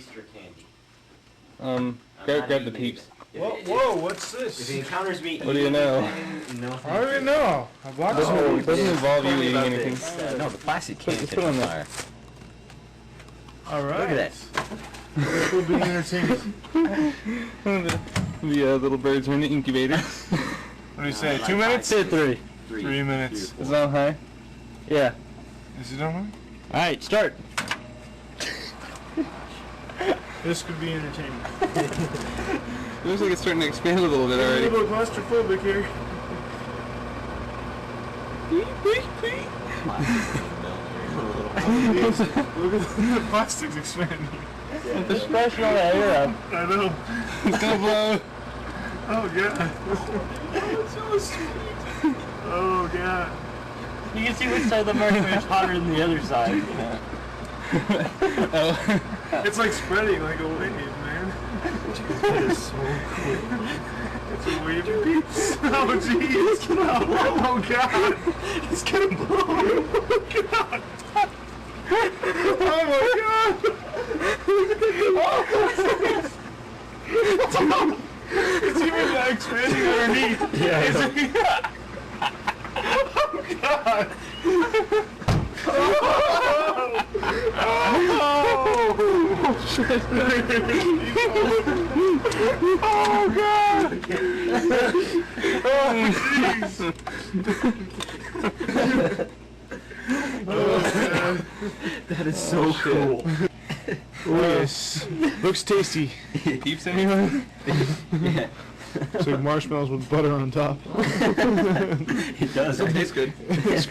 Easter candy. Grab the Peeps. Whoa, what's this? If he encounters me, What do you know? No, I don't even know. I blocked It doesn't involve you eating anything. No, the plastic can't Let's catch put on on there. fire. Alright. Look at that. This will be entertaining. The little birds are in the incubator. What do you say? Like 2 minutes? 3. 3 minutes. Is it on high? Yeah. Is it on? Alright, start. This could be entertaining. It looks like it's starting to expand a little bit I'm a already. little claustrophobic here. Look at the plastic's expanding. The expression on the air up. I know. It's gonna blow. Oh god. That's so sweet. Oh god. You can see which side of the mercury is hotter than the other side. Oh. It's like spreading like a wave, man. That is so cool. It's a wave of peeps. Oh jeez. Oh god. It's gonna blow. Oh god. Oh my god. It's even expanding underneath. Yeah. Oh god. Oh shit. Oh god. Oh jeez. That is so cool. Oh yes. Looks tasty. Peeps anyone? Yeah. It's like marshmallows with butter on top. It does. It tastes good.